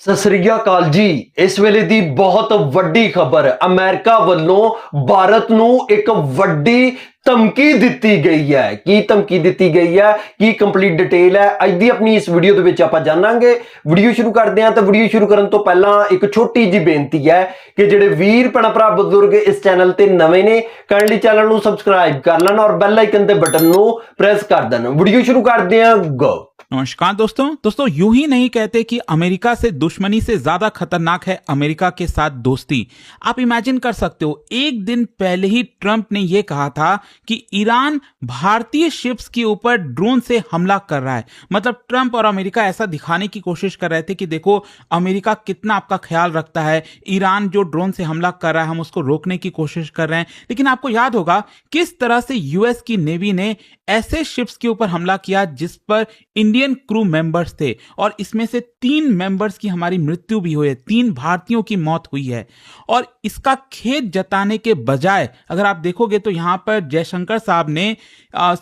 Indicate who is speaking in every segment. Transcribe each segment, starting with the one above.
Speaker 1: ਸਤਿ ਸ੍ਰੀ ਅਕਾਲ ਜੀ। ਇਸ ਵੇਲੇ ਦੀ ਬਹੁਤ ਵੱਡੀ ਖਬਰ ਅਮਰੀਕਾ ਵੱਲੋਂ ਭਾਰਤ ਨੂੰ ਇੱਕ ਵੱਡੀ ਧਮਕੀ ਦਿੱਤੀ ਗਈ ਹੈ। ਕੀ ਧਮਕੀ ਦਿੱਤੀ ਗਈ ਹੈ, ਕੀ ਕੰਪਲੀਟ ਡਿਟੇਲ ਹੈ ਅੱਜ ਦੀ ਆਪਣੀ ਇਸ ਵੀਡੀਓ ਦੇ ਵਿੱਚ ਆਪਾਂ ਜਾਣਾਂਗੇ। ਵੀਡੀਓ ਸ਼ੁਰੂ ਕਰਦੇ ਹਾਂ ਤਾਂ ਵੀਡੀਓ ਸ਼ੁਰੂ ਕਰਨ ਤੋਂ ਪਹਿਲਾਂ ਇੱਕ ਛੋਟੀ ਜੀ ਬੇਨਤੀ ਹੈ ਕਿ ਜਿਹੜੇ ਵੀਰ ਭੈਣ ਭਰਾ ਬਜ਼ੁਰਗ ਇਸ ਚੈਨਲ ਤੇ ਨਵੇਂ ਨੇ ਕਾਈਂਡਲੀ ਚੈਨਲ ਨੂੰ ਸਬਸਕ੍ਰਾਈਬ ਕਰ ਲੈਣ ਔਰ ਬੈਲ ਆਈਕਨ ਦੇ ਬਟਨ ਨੂੰ ਪ੍ਰੈਸ ਕਰ ਦੇਣ। ਵੀਡੀਓ शुरू करते हैं, गो।
Speaker 2: नमस्कार दोस्तों यूं ही नहीं कहते कि अमेरिका से दुश्मनी से ज्यादा खतरनाक है अमेरिका के साथ दोस्ती। आप इमेजिन कर सकते हो, एक दिन पहले ही ट्रंप ने यह कहा था कि ईरान भारतीय शिप्स के ऊपर ड्रोन से हमला कर रहा है। मतलब ट्रंप और अमेरिका ऐसा दिखाने की कोशिश कर रहे थे कि देखो अमेरिका कितना आपका ख्याल रखता है, ईरान जो ड्रोन से हमला कर रहा है हम उसको रोकने की कोशिश कर रहे हैं। लेकिन आपको याद होगा किस तरह से यूएस की नेवी ने ऐसे शिप्स के ऊपर हमला किया जिस पर इंडियन क्रू मेंबर्स थे और इसमें से 3 मेंबर्स की हमारी मृत्यु भी हुई है, 3 भारतीयों की मौत हुई है। और इसका खेद जताने के बजाय अगर आप देखोगे तो यहां पर जयशंकर साहब ने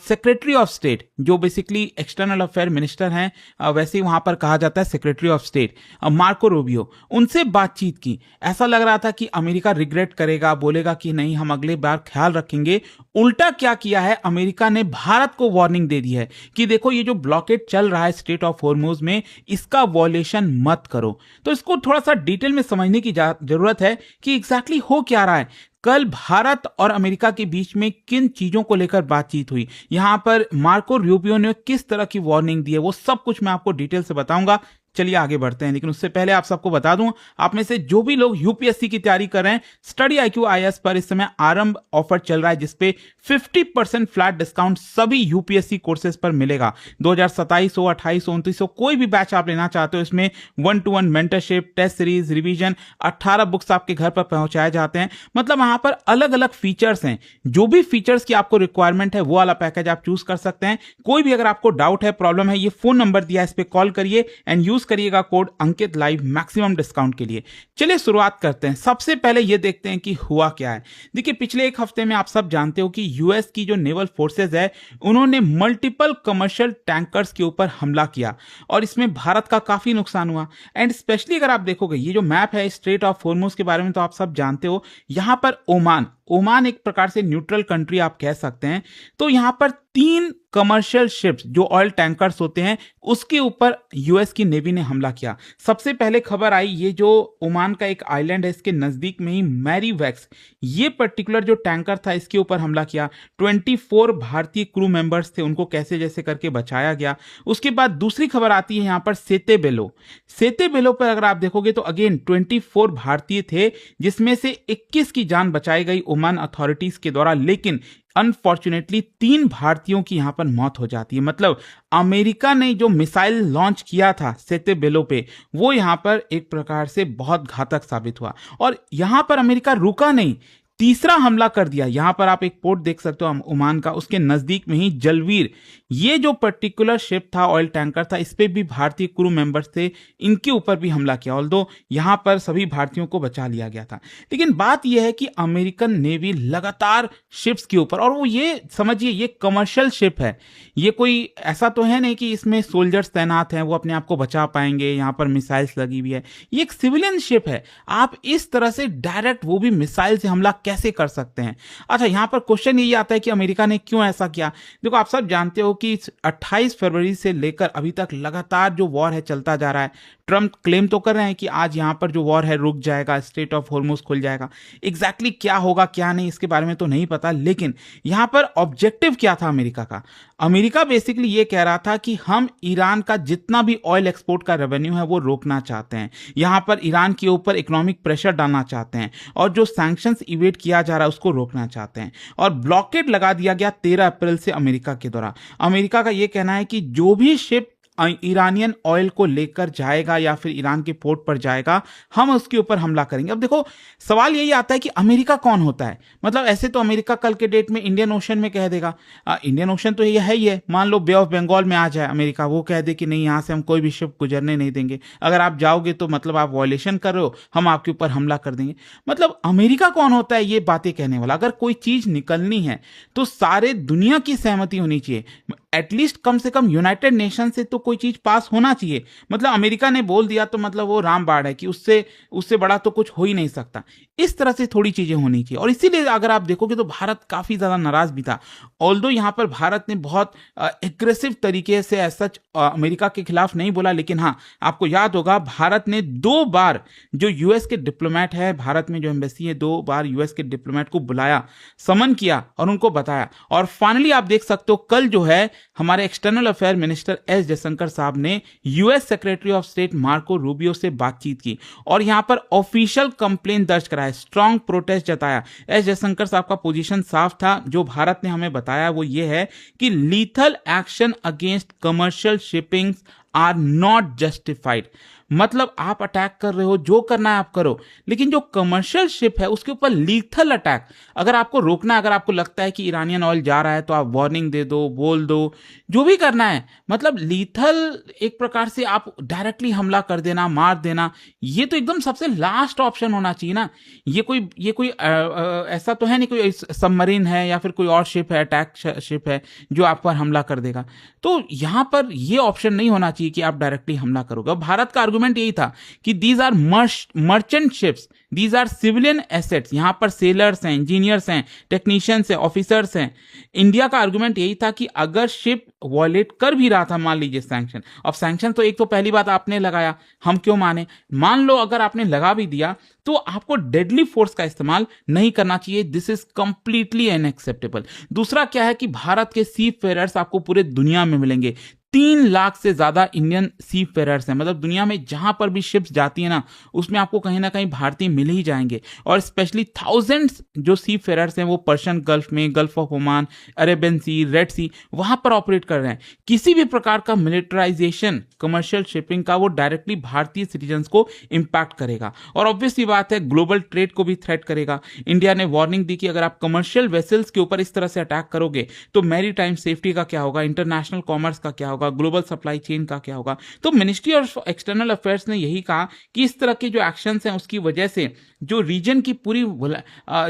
Speaker 2: सेक्रेटरी ऑफ स्टेट, जो बेसिकली एक्सटर्नल अफेयर मिनिस्टर हैं, वैसे ही वहां पर कहा जाता है secretary of state, Marco Rubio, उनसे बातचीत की। ऐसा लग रहा था कि अमेरिका रिग्रेट करेगा, बोलेगा कि नहीं हम अगले बार ख्याल रखेंगे। उल्टा क्या किया है, अमेरिका ने भारत को वार्निंग दे दी है कि देखो ये जो ब्लॉकेड चल रहा है स्ट्रेट ऑफ हॉर्मुज में, इसका वॉलेशन मत करो। तो इसको थोड़ा सा डिटेल में समझने की जरूरत है कि एग्जैक्टली हो क्या रहा है। कल भारत और अमेरिका के बीच में किन चीजों को लेकर बातचीत हुई, यहां पर मार्को रूबियो ने किस तरह की वार्निंग दी है, वो सब कुछ मैं आपको डिटेल से बताऊंगा। चलिए आगे बढ़ते हैं, लेकिन उससे पहले आप सबको बता दूं, आप में से जो भी लोग यूपीएससी की तैयारी कर रहे हैं, स्टडी आईक्यू आईएएस पर इस समय आरंभ ऑफर चल रहा है जिसपे 50% फ्लैट डिस्काउंट सभी यूपीएससी कोर्सेज पर मिलेगा। 2027 हो, 28 हो, 29 हो, कोई भी बैच आप लेना चाहते हो, इसमें 1-to-1 mentorship, test series, revision, 18 books आपके घर पर पहुंचाए जाते हैं। मतलब वहां पर अलग अलग फीचर्स हैं, जो भी फीचर्स की आपको रिक्वायरमेंट है वो वाला पैकेज आप चूज कर सकते हैं। कोई भी अगर आपको डाउट है, प्रॉब्लम है, ये फोन नंबर दिया है, इस पर कॉल करिए एंड यूज करिएगा कोड अंकित लाइव मैक्सिमम डिस्काउंट के लिए। चलिए शुरुआत करते हैं। सबसे पहले ये देखते हैं कि हुआ क्या है। देखिए पिछले एक हफ्ते में आप सब जानते हो कि यूएस की जो नेवल फोर्सेज है उन्होंने मल्टीपल कमर्शियल टैंकर्स के ऊपर हमला किया और इसमें भारत का काफी नुकसान हुआ। एंड स्पेशली अगर आप देखोगे ये जो मैप है स्ट्रेट ऑफ हॉर्मुज के बारे में तो आप सब जानते हो, यहां पर ओमान एक प्रकार से न्यूट्रल कंट्री आप कह सकते हैं। तो यहां पर 3 कमर्शियल शिप्स जो ऑयल टैंकर्स होते हैं उसके ऊपर यूएस की नेवी ने हमला किया। सबसे पहले खबर आई, ये जो ओमान का एक आइलैंड है इसके नजदीक में ही मैरीवेक्स, ये पर्टिकुलर जो टैंकर था इसके ऊपर हमला किया। 24 भारतीय क्रू मेंबर्स थे, उनको कैसे जैसे करके बचाया गया। उसके बाद दूसरी खबर आती है यहां पर सेतेबेलो पर अगर आप देखोगे तो अगेन 24 भारतीय थे जिसमें से 21 की जान बचाई गई ओमान अथॉरिटीज के द्वारा। लेकिन अनफॉर्चुनेटली 3 भारतीयों की यहां पर मौत हो जाती है। मतलब अमेरिका ने जो मिसाइल लॉन्च किया था सेतेबेलो पे, वो यहां पर एक प्रकार से बहुत घातक साबित हुआ और यहां पर अमेरिका रुका नहीं, तीसरा हमला कर दिया। यहां पर आप एक पोर्ट देख सकते हो ओमान का, उसके नजदीक में ही जलवीर, ये जो पर्टिकुलर शिप था, ऑयल टैंकर था, इस पे भी भारतीय क्रू मेंबर्स थे, इनके ऊपर भी हमला किया। ऑल्दो यहां पर सभी भारतीयों को बचा लिया गया था। लेकिन बात यह है कि अमेरिकन नेवी लगातार शिप्स के ऊपर, और वो ये समझिए ये कमर्शियल शिप है, ये कोई ऐसा तो है नहीं कि इसमें सोल्जर्स तैनात हैं वो अपने आप को बचा पाएंगे, यहां पर मिसाइल्स लगी हुई है, ये एक सिविलियन शिप है। आप इस तरह से डायरेक्ट वो भी मिसाइल से हमला कैसे कर सकते हैं? अच्छा, यहां पर क्वेश्चन यही आता है कि अमेरिका ने क्यों ऐसा किया। देखो आप सब जानते हो कि 28 फरवरी से लेकर अभी तक लगातार जो वॉर है चलता जा रहा है। ट्रंप क्लेम तो कर रहे हैं कि आज यहां पर जो वॉर है रुक जाएगा, स्ट्रेट ऑफ हॉर्मुज खुल जाएगा। एग्जैक्टली क्या होगा क्या नहीं इसके बारे में तो नहीं पता, लेकिन यहां पर ऑब्जेक्टिव क्या था अमेरिका का? अमेरिका बेसिकली ये कह रहा था कि हम ईरान का जितना भी ऑयल एक्सपोर्ट का रेवेन्यू है वो रोकना चाहते हैं, यहां पर ईरान के ऊपर इकोनॉमिक प्रेशर डालना चाहते हैं और जो सैंक्शंस इवेट किया जा रहा है उसको रोकना चाहते हैं। और ब्लॉकेड लगा दिया गया 13 अप्रैल से अमेरिका के द्वारा। अमेरिका का यह कहना है कि जो भी शिप ईरानियन ऑयल को लेकर जाएगा या फिर ईरान के पोर्ट पर जाएगा, हम उसके ऊपर हमला करेंगे। अब देखो सवाल यही आता है कि अमेरिका कौन होता है? मतलब ऐसे तो अमेरिका कल के डेट में इंडियन ओशन में कह देगा, इंडियन ओशन तो ये है ही है, मान लो बे ऑफ बंगाल में आ जाए अमेरिका, वो कह दे कि नहीं यहां से हम कोई भी शिप गुजरने नहीं देंगे, अगर आप जाओगे तो मतलब आप वॉयलेशन कर रहे हो, हम आपके ऊपर हमला कर देंगे। मतलब अमेरिका कौन होता है ये बातें कहने वाला? अगर कोई चीज निकलनी है तो सारे दुनिया की सहमति होनी चाहिए। एटलीस्ट कम से कम यूनाइटेड नेशन से तो कोई चीज पास होना चाहिए। मतलब अमेरिका ने बोल दिया तो मतलब वो रामबाण है कि उससे उससे बड़ा तो कुछ हो ही नहीं सकता। इस तरह से थोड़ी चीजें होनी चाहिए। और इसीलिए अगर आप देखोगे तो भारत काफी ज्यादा नाराज भी था। ऑल्दो यहाँ पर भारत ने बहुत एग्रेसिव तरीके से ऐसा अमेरिका के खिलाफ नहीं बोला, लेकिन हाँ, आपको याद होगा भारत ने 2 बार जो यूएस के डिप्लोमेट है, भारत में जो एम्बेसी है, 2 बार यूएस के डिप्लोमेट को बुलाया, समन किया और उनको बताया। और फाइनली आप देख सकते हो कल जो है हमारे external affair minister S Jaishankar साहब ने US secretary of state Marco Rubio से बातचीत की और यहां पर ऑफिशियल कंप्लेंट दर्ज कराया, स्ट्रांग प्रोटेस्ट जताया। एस जयशंकर साहब का पोजीशन साफ था। जो भारत ने हमें बताया वो ये है कि lethal action against commercial shippings are not justified. मतलब आप अटैक कर रहे हो, जो करना है आप करो, लेकिन जो कमर्शियल शिप है उसके ऊपर लीथल अटैक अगर आपको रोकना है, अगर आपको लगता है कि ईरानियन ऑयल जा रहा है तो आप वार्निंग दे दो, बोल दो, जो भी करना है। मतलब लीथल एक प्रकार से आप डायरेक्टली हमला कर देना, मार देना, ये तो एकदम सबसे लास्ट ऑप्शन होना चाहिए ना। ये कोई ऐसा तो है नहीं कोई सबमरीन है या फिर कोई और शिप है, अटैक शिप है जो आप पर हमला कर देगा। तो यहां पर ये ऑप्शन नहीं होना चाहिए कि आप डायरेक्टली हमला करोगे। भारत का आर्गुमेंट यही था कि these are merchant ships, these are civilian assets. यहां पर सेलर्स हैं, इंजीनियर्स हैं, टेक्नीशियंस हैं, ऑफिसर्स हैं। इंडिया का आर्गुमेंट यही था कि अगर शिप वॉयलेट कर भी रहा था, मान लीजिए सैंक्शन, अब सैंक्शन तो एक तो पहली बात आपने लगाया, हम क्यों माने, मान लो अगर आपने लगा भी दिया तो आपको डेडली फोर्स का इस्तेमाल नहीं करना चाहिए। This is completely unacceptable. दूसरा क्या है कि भारत के सी फेयरर्स आपको पूरे दुनिया में मिलेंगे। 3 लाख से ज्यादा इंडियन सी फेयरर्स हैं। मतलब दुनिया में जहां पर भी शिप्स जाती है ना, उसमें आपको कहीं ना कहीं भारतीय मिल ही जाएंगे। और स्पेशली थाउजेंड्स जो सी फेयरर्स हैं वो पर्शियन गल्फ में, Gulf of Oman, Arabian Sea, Red Sea, वहां पर ऑपरेट कर रहे हैं। किसी भी प्रकार का मिलिटराइजेशन कमर्शियल शिपिंग का वो डायरेक्टली भारतीय सिटीजन्स को इंपैक्ट करेगा और ऑब्वियसली बात है ग्लोबल ट्रेड को भी थ्रेट करेगा। इंडिया ने वार्निंग दी कि अगर आप कमर्शियल वेसल्स के ऊपर इस तरह से अटैक करोगे तो मैरी टाइम सेफ्टी का क्या होगा, इंटरनेशनल कॉमर्स का क्या होगा, ग्लोबल सप्लाई चेन का क्या होगा। तो मिनिस्ट्री ऑफ एक्सटर्नल अफेयर्स ने यही कहा कि इस तरह के जो एक्शंस हैं उसकी वजह से जो रीजन की पूरी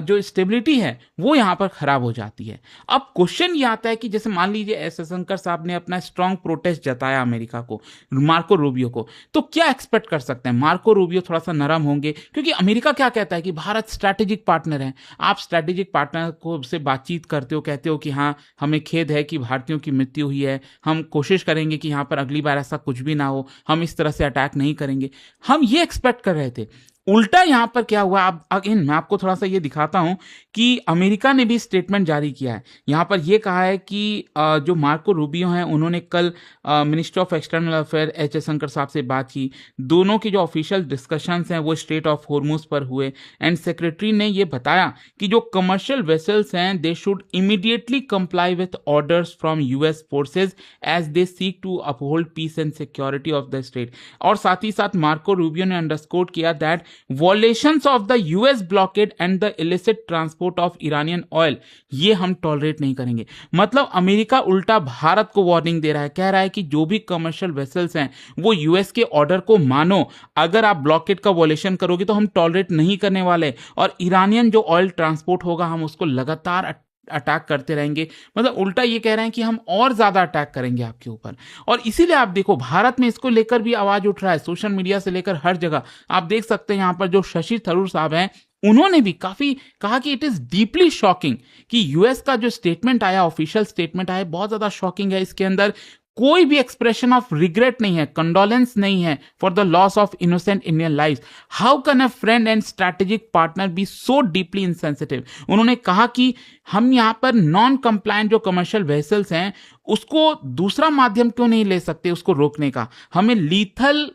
Speaker 2: जो स्टेबिलिटी है वो यहां पर खराब हो जाती है। अब क्वेश्चन ये आता है कि जैसे मान लीजिए एस जयशंकर साहब ने अपना स्ट्रांग प्रोटेस्ट जताया अमेरिका को, मार्को रूबियो को, तो क्या एक्सपेक्ट कर सकते हैं? मार्को रूबियो थोड़ा सा नरम होंगे क्योंकि अमेरिका क्या कहता है कि भारत स्ट्रैटेजिक पार्टनर है। आप स्ट्रैटेजिक पार्टनर को से बातचीत करते हो, कहते हो कि हाँ हमें खेद है कि भारतीयों की मृत्यु हुई है, हम कोशिश करेंगे कि यहां पर अगली बार ऐसा कुछ भी ना हो, हम इस तरह से अटैक नहीं करेंगे। हम ये एक्सपेक्ट कर रहे थे। उल्टा यहां पर क्या हुआ, अब अगेन मैं आपको थोड़ा सा ये दिखाता हूं कि अमेरिका ने भी स्टेटमेंट जारी किया है। यहां पर यह कहा है कि जो मार्को रूबियो हैं उन्होंने कल minister of external affair S Jaishankar साहब से बात की। दोनों की जो ऑफिशियल डिस्कशंस हैं वो स्ट्रेट ऑफ हॉर्मुज पर हुए एंड सेक्रेटरी ने यह बताया कि जो कमर्शियल वेसल्स हैं they should immediately comply with orders from US forces as they seek to uphold peace and security of the state. और साथ ही साथ मार्को रूबियो ने अंडरस्कोर किया that violations of the US blockade and the illicit transport of Iranian oil ये हम tolerate नहीं करेंगे। मतलब अमेरिका उल्टा भारत को वार्निंग दे रहा है, कह रहा है कि जो भी कमर्शियल वेसल्स हैं वो यूएस के ऑर्डर को मानो, अगर आप ब्लॉकेड का वॉलेशन करोगे तो हम टॉलरेट नहीं करने वाले और ईरानियन जो ऑयल ट्रांसपोर्ट होगा हम उसको लगातार अटैक करते रहेंगे। मतलब उल्टा ये कह रहे हैं कि हम और ज्यादा अटैक करेंगे आपके ऊपर। और इसीलिए आप देखो भारत में इसको लेकर भी आवाज उठ रहा है, सोशल मीडिया से लेकर हर जगह आप देख सकते हैं। यहां पर जो शशि थरूर साहब हैं उन्होंने भी काफी कहा कि इट इज डीपली शॉकिंग कि यूएस का जो स्टेटमेंट आया, ऑफिशियल स्टेटमेंट आया, बहुत ज्यादा शॉकिंग है। इसके अंदर कोई भी एक्सप्रेशन ऑफ रिग्रेट नहीं है, कंडोलेंस नहीं है for the loss of innocent Indian life. How can a friend and strategic partner be so deeply insensitive. उन्होंने कहा कि हम यहां पर नॉन कंप्लायंट जो कमर्शियल वेसल्स हैं उसको दूसरा माध्यम क्यों नहीं ले सकते उसको रोकने का, हमें लीथल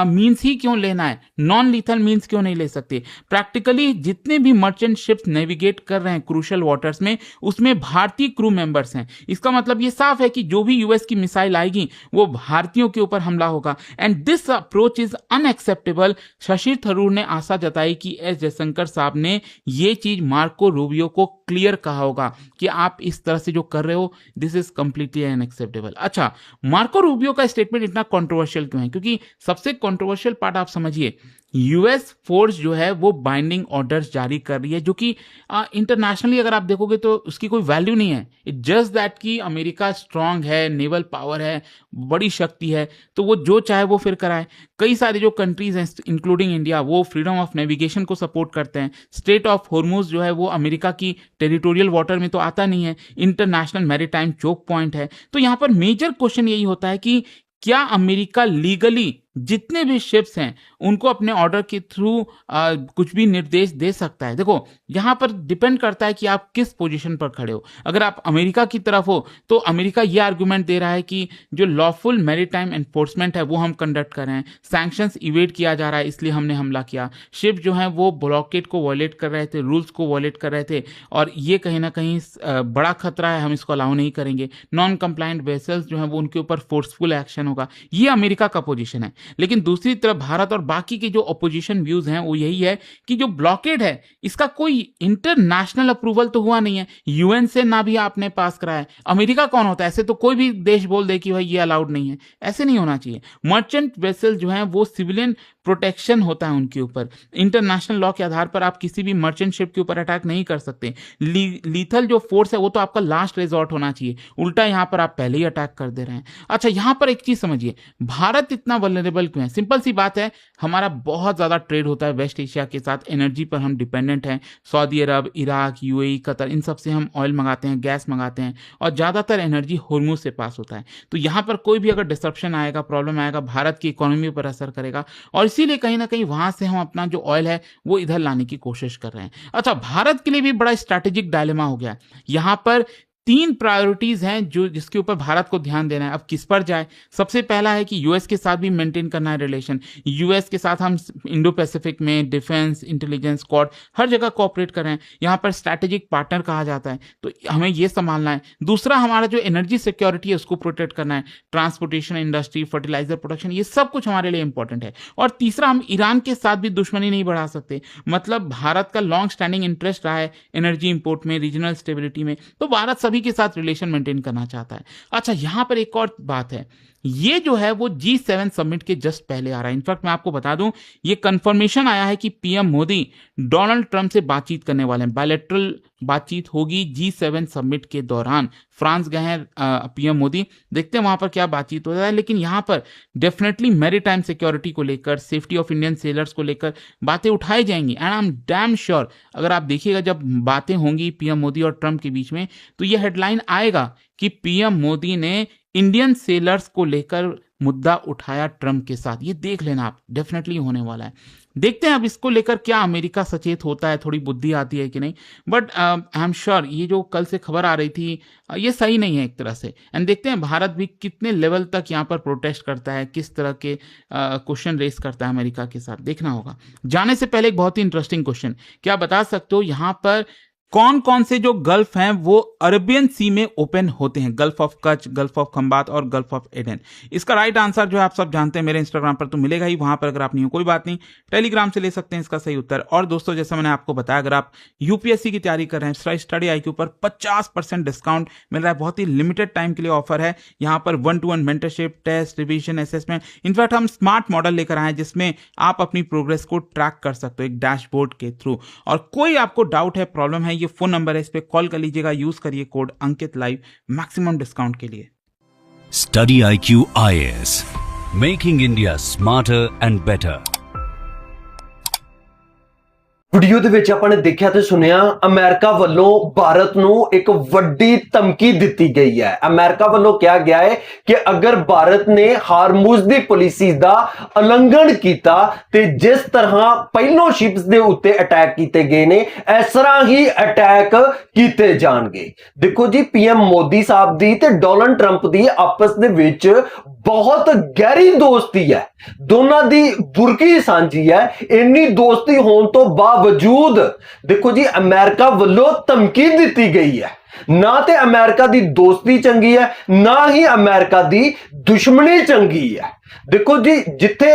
Speaker 2: मीन्स ही क्यों लेना है, नॉन लीथल मीन्स क्यों नहीं ले सकते। प्रैक्टिकली जितने भी मर्चेंट शिप्स नेविगेट कर रहे हैं क्रूशल वाटर्स में उसमें भारतीय क्रू मेंबर्स हैं। इसका मतलब ये साफ है कि जो भी यूएस की मिसाइल आएगी वो भारतीयों के ऊपर हमला होगा and this approach is unacceptable. Shashi Tharoor ने आशा जताई कि एस जयशंकर साहब ने ये चीज मार्को रूबियो को क्लियर कहा होगा कि आप इस तरह से जो कर रहे हो दिस इज कंप्लीटली अनएक्सेप्टेबल। अच्छा, मार्को रूबियो का स्टेटमेंट इतना कंट्रोवर्शियल क्यों है? क्योंकि सबसे कंट्रोवर्शियल पार्ट आप समझिए, यूएस फोर्स जो है वो बाइंडिंग ऑर्डर्स जारी कर रही है, जो कि इंटरनेशनली अगर आप देखोगे तो उसकी कोई वैल्यू नहीं है। इट जस्ट दैट कि अमेरिका स्ट्रांग है, नेवल पावर है, बड़ी शक्ति है, तो वो जो चाहे वो फिर कराए। कई सारे जो कंट्रीज हैं इंक्लूडिंग इंडिया, वो फ्रीडम ऑफ नेविगेशन को सपोर्ट करते हैं। स्ट्रेट ऑफ हॉर्मुज जो है वो अमेरिका की टेरिटोरियल वाटर में तो आता नहीं है, इंटरनेशनल मैरीटाइम चोक पॉइंट है। तो यहाँ पर मेजर क्वेश्चन यही होता है कि क्या अमेरिका लीगली जितने भी शिप्स हैं उनको अपने ऑर्डर के थ्रू कुछ भी निर्देश दे सकता है? देखो, यहां पर डिपेंड करता है कि आप किस पोजीशन पर खड़े हो। अगर आप अमेरिका की तरफ हो तो अमेरिका ये आर्गुमेंट दे रहा है कि जो लॉफुल मैरीटाइम एनफोर्समेंट है वो हम कंडक्ट कर रहे हैं, सैंक्शंस इवेड किया जा रहा है इसलिए हमने हमला किया, शिप जो है वो ब्लॉकेड को वॉयलेट कर रहे थे, रूल्स को वॉयलेट कर रहे थे, और ये कहीं ना कहीं बड़ा खतरा है, हम इसको अलाउ नहीं करेंगे। नॉन कंप्लायंट वेसल्स जो है वो उनके ऊपर फोर्सफुल एक्शन होगा। ये अमेरिका का पोजीशन है। लेकिन दूसरी तरफ भारत और बाकी के जो अपोजिशन व्यूज हैं वो यही है कि जो ब्लॉकेड है इसका कोई इंटरनेशनल अप्रूवल तो हुआ नहीं है, यूएन से ना भी आपने पास कराया है। अमेरिका कौन होता है? ऐसे तो कोई भी देश बोल दे कि भाई ये अलाउड नहीं है, ऐसे नहीं होना चाहिए। मर्चेंट वेसल जो है वो सिविलियन प्रोटेक्शन होता है उनके ऊपर। इंटरनेशनल लॉ के आधार पर आप किसी भी मर्चेंट शिप के ऊपर अटैक नहीं कर सकते। लीथल जो फोर्स है वो तो आपका लास्ट रिजॉर्ट होना चाहिए, उल्टा यहां पर आप पहले ही अटैक कर दे रहे हैं। अच्छा, यहां पर एक चीज समझिए, भारत इतना वल्नरेबल क्यों है? सिंपल सी बात है, हमारा बहुत ज्यादा ट्रेड होता है वेस्ट एशिया के साथ, एनर्जी पर हम डिपेंडेंट हैं। सऊदी अरब, इराक, यूएई, कतर, इन सब से हम ऑयल मंगाते हैं, गैस मंगाते हैं, और ज्यादातर एनर्जी होर्मुज से पास होता है। तो यहां पर कोई भी अगर डिसरप्शन आएगा, प्रॉब्लम आएगा, भारत की इकोनॉमी पर असर करेगा, और इसीलिए कहीं ना कहीं वहां से हम अपना जो ऑयल है वो इधर लाने की कोशिश कर रहे हैं। अच्छा, भारत के लिए भी बड़ा स्ट्रैटेजिक डायलेमा हो गया। यहां पर 3 प्रायोरिटीज हैं जो जिसके ऊपर भारत को ध्यान देना है। अब किस पर जाए? सबसे पहला है कि यूएस के साथ भी मेंटेन करना है रिलेशन। यूएस के साथ हम इंडो पैसिफिक में डिफेंस, इंटेलिजेंस, क्वाड, हर जगह कोऑपरेट कर रहे हैं। यहाँ पर स्ट्रैटेजिक पार्टनर कहा जाता है, तो हमें ये संभालना है। दूसरा, हमारा जो एनर्जी सिक्योरिटी है उसको प्रोटेक्ट करना है। ट्रांसपोर्टेशन इंडस्ट्री, फर्टिलाइजर प्रोडक्शन, ये सब कुछ हमारे लिए इंपॉर्टेंट है। और तीसरा, हम ईरान के साथ भी दुश्मनी नहीं बढ़ा सकते। मतलब भारत का लॉन्ग स्टैंडिंग इंटरेस्ट रहा है एनर्जी इंपोर्ट में, रीजनल स्टेबिलिटी में, तो भारत सभी के साथ रिलेशन मेंटेन करना चाहता है। अच्छा, यहां पर एक और बात है, ये जो है वो G7 समिट के जस्ट पहले आ रहा है। इनफैक्ट मैं आपको बता दूं, ये कंफर्मेशन आया है कि पीएम मोदी डोनाल्ड ट्रंप से बातचीत करने वाले हैं। बायलैटरल बातचीत होगी G7 समिट के दौरान। फ्रांस गए हैं पीएम मोदी, देखते हैं वहां पर क्या बातचीत हो रहा है। लेकिन यहां पर डेफिनेटली मैरीटाइम सिक्योरिटी को लेकर, सेफ्टी ऑफ इंडियन सेलर्स को लेकर बातें उठाई जाएंगी। And I am damn sure, अगर आप देखिएगा जब बातें होंगी पीएम मोदी और ट्रंप के बीच में, तो यह हेडलाइन आएगा कि पीएम मोदी ने इंडियन सेलर्स को लेकर मुद्दा उठाया ट्रंप के साथ। ये देख लेना आप, डेफिनेटली होने वाला है। देखते हैं अब इसको लेकर क्या अमेरिका सचेत होता है, थोड़ी बुद्धि आती है कि नहीं। बट आई एम श्योर ये जो कल से खबर आ रही थी ये सही नहीं है एक तरह से। एंड देखते हैं भारत भी कितने लेवल तक यहाँ पर प्रोटेस्ट करता है, किस तरह के क्वेश्चन रेस करता है अमेरिका के साथ, देखना होगा। जाने से पहले एक बहुत ही इंटरेस्टिंग क्वेश्चन, क्या बता सकते हो यहाँ पर कौन कौन से जो गल्फ हैं वो अरेबियन सी में ओपन होते हैं? Gulf of Kutch, gulf of Khambhat और गल्फ ऑफ एडन। इसका राइट आंसर जो है आप सब जानते हैं, मेरे इंस्टाग्राम पर तो मिलेगा ही, वहां पर अगर आप नहीं हो कोई बात नहीं, टेलीग्राम से ले सकते हैं इसका सही उत्तर। और दोस्तों, जैसा मैंने आपको बताया, अगर आप यूपीएससी की तैयारी कर रहे हैं, स्टडी IQ पर 50% डिस्काउंट मिल रहा है। बहुत ही लिमिटेड टाइम के लिए ऑफर है। यहाँ पर 1-to-1 mentorship, test, revision, assessment, in fact हम स्मार्ट मॉडल लेकर आए हैं जिसमें आप अपनी प्रोग्रेस को ट्रैक कर सकते हो एक डैशबोर्ड के थ्रू। और कोई आपको डाउट है, प्रॉब्लम है, ये फोन नंबर है, इस पे कॉल कर लीजिएगा, यूज करिए कोड अंकित लाइव मैक्सिमम डिस्काउंट के लिए।
Speaker 3: Study IQ IAS, making India smarter and better.
Speaker 1: Video ਦੇ ਵਿੱਚ ਆਪਾਂ ਨੇ ਦੇਖਿਆ ਤੇ ਸੁਣਿਆ, ਅਮਰੀਕਾ ਵੱਲੋਂ ਭਾਰਤ ਨੂੰ ਇੱਕ ਵੱਡੀ ਧਮਕੀ ਦਿੱਤੀ ਗਈ ਹੈ। ਅਮਰੀਕਾ ਵੱਲੋਂ ਕਿਹਾ ਗਿਆ ਹੈ ਕਿ ਅਗਰ ਭਾਰਤ ਨੇ ਹਾਰਮੁਜ਼ ਦੀ ਪਾਲਿਸੀ ਦਾ ਉਲੰਘਣ ਕੀਤਾ ਤੇ ਜਿਸ ਤਰ੍ਹਾਂ ਪਹਿਲੋਂ ਸ਼ਿਪਸ ਦੇ ਉੱਤੇ ਅਟੈਕ ਕੀਤੇ ਗਏ ਨੇ, ਇਸ ਤਰ੍ਹਾਂ ਹੀ ਅਟੈਕ ਕੀਤੇ ਜਾਣਗੇ। ਦੇਖੋ ਜੀ, ਪੀਐਮ ਮੋਦੀ ਸਾਹਿਬ ਦੀ ਤੇ ਡੋਨਲਡ ਟਰੰਪ ਦੀ ਆਪਸ ਦੇ ਵਿੱਚ ਬਹੁਤ ਗਹਿਰੀ ਦੋਸਤੀ ਹੈ, ਦੋਨਾਂ ਦੀ ਬੁਰਕੀ ਸਾਂਝੀ ਹੈ। ਇੰਨੀ ਦੋਸਤੀ ਹੋਣ ਤੋਂ ਬਾਵਜੂਦ ਦੇਖੋ ਜੀ, ਅਮਰੀਕਾ ਵੱਲੋਂ ਧਮਕੀ ਦਿੱਤੀ ਗਈ ਹੈ। ਨਾ ਤੇ ਅਮਰੀਕਾ ਦੀ ਦੋਸਤੀ ਚੰਗੀ ਹੈ, ਨਾ ਹੀ ਅਮਰੀਕਾ ਦੀ ਦੁਸ਼ਮਣੀ ਚੰਗੀ ਹੈ। ਦੇਖੋ ਜੀ, ਜਿੱਥੇ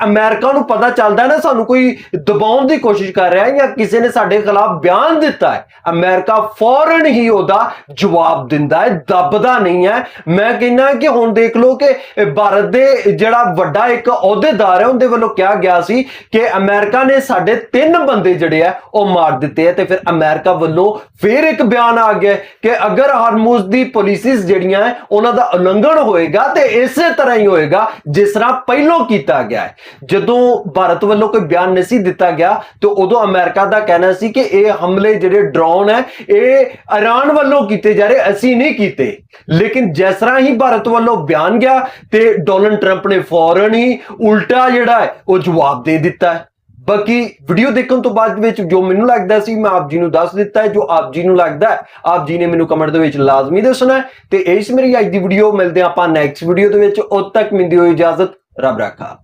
Speaker 1: ਅਮਰੀਕਾ ਨੂੰ ਪਤਾ ਚੱਲਦਾ ਨਾ ਸਾਨੂੰ ਕੋਈ ਦਬਾਉਣ ਦੀ ਕੋਸ਼ਿਸ਼ ਕਰ ਰਿਹਾ ਹੈ ਜਾਂ ਕਿਸੇ ਨੇ ਸਾਡੇ ਖਿਲਾਫ ਬਿਆਨ ਦਿੱਤਾ ਹੈ, ਅਮਰੀਕਾ ਫੌਰਨ ਹੀ ਉਹਦਾ ਜਵਾਬ ਦਿੰਦਾ ਹੈ, ਦੱਬਦਾ ਨਹੀਂ ਹੈ। ਮੈਂ ਕਹਿੰਦਾ ਕਿ ਹੁਣ ਦੇਖ ਲਓ ਕਿ ਭਾਰਤ ਦੇ ਜਿਹੜਾ ਵੱਡਾ ਇੱਕ ਅਹੁਦੇਦਾਰ ਹੈ ਉਹਦੇ ਵੱਲੋਂ ਕਿਹਾ ਗਿਆ ਸੀ ਕਿ ਅਮਰੀਕਾ ਨੇ ਸਾਡੇ 3 ਬੰਦੇ ਜਿਹੜੇ ਆ ਉਹ ਮਾਰ ਦਿੱਤੇ ਆ, ਤੇ ਫਿਰ ਅਮਰੀਕਾ ਵੱਲੋਂ ਫਿਰ ਇੱਕ ਬਿਆਨ ਆ ਗਿਆ ਕਿ ਅਗਰ ਹਾਰਮੂਜ਼ ਦੀ ਪਾਲਿਸੀਜ਼ ਜਿਹੜੀਆਂ ਹੈ ਉਹਨਾਂ ਦਾ ਉਲੰਘਣ ਹੋਏਗਾ ਤੇ ਇਸੇ ਤਰ੍ਹਾਂ ਹੀ ਹੋਏਗਾ ਜਿਸ ਤਰ੍ਹਾਂ ਪਹਿਲਾਂ ਕੀਤਾ ਗਿਆ ਹੈ। ਜਦੋਂ ਭਾਰਤ ਵੱਲੋਂ ਕੋਈ ਬਿਆਨ ਨਹੀਂ ਸੀ ਦਿੱਤਾ ਗਿਆ ਤੇ ਉਦੋਂ ਅਮਰੀਕਾ ਦਾ ਕਹਿਣਾ ਸੀ ਕਿ ਇਹ ਹਮਲੇ ਜਿਹੜੇ ਡਰੋਨ ਹੈ ਇਹ ਈਰਾਨ ਵੱਲੋਂ ਕੀਤੇ ਜਾ ਰਹੇ, ਅਸੀਂ ਨਹੀਂ ਕੀਤੇ। ਲੇਕਿਨ ਜਿਸ ਤਰ੍ਹਾਂ ਹੀ ਭਾਰਤ ਵੱਲੋਂ ਬਿਆਨ ਗਿਆ ਤੇ ਡੋਨਾਲਡ ਟਰੰਪ ਨੇ ਫੌਰਨ ਹੀ ਉਲਟਾ ਜਿਹੜਾ ਹੈ ਉਹ ਜਵਾਬ ਦੇ ਦਿੱਤਾ ਹੈ। ਬਾਕੀ ਵੀਡੀਓ ਦੇਖਣ ਤੋਂ ਬਾਅਦ ਵਿੱਚ ਜੋ ਮੈਨੂੰ ਲੱਗਦਾ ਸੀ ਮੈਂ ਆਪ ਜੀ ਨੂੰ ਦੱਸ ਦਿੱਤਾ ਹੈ। ਜੋ ਆਪ ਜੀ ਨੂੰ ਲੱਗਦਾ ਹੈ ਆਪ ਜੀ ਨੇ ਮੈਨੂੰ ਕਮੈਂਟ ਦੇ ਵਿੱਚ ਲਾਜ਼ਮੀ ਦੱਸਣਾ ਹੈ। ਤੇ ਇਸ ਮੇਰੀ ਅੱਜ ਦੀ ਵੀਡੀਓ, ਮਿਲਦੇ ਆਪਾਂ ਨੈਕਸਟ ਵੀਡੀਓ ਦੇ ਵਿੱਚ। ਉਦ ਤੱਕ ਮੈਨੂੰ ਦਿਓ ਇਜਾਜ਼ਤ, ਰੱਬ ਰਾਖਾ।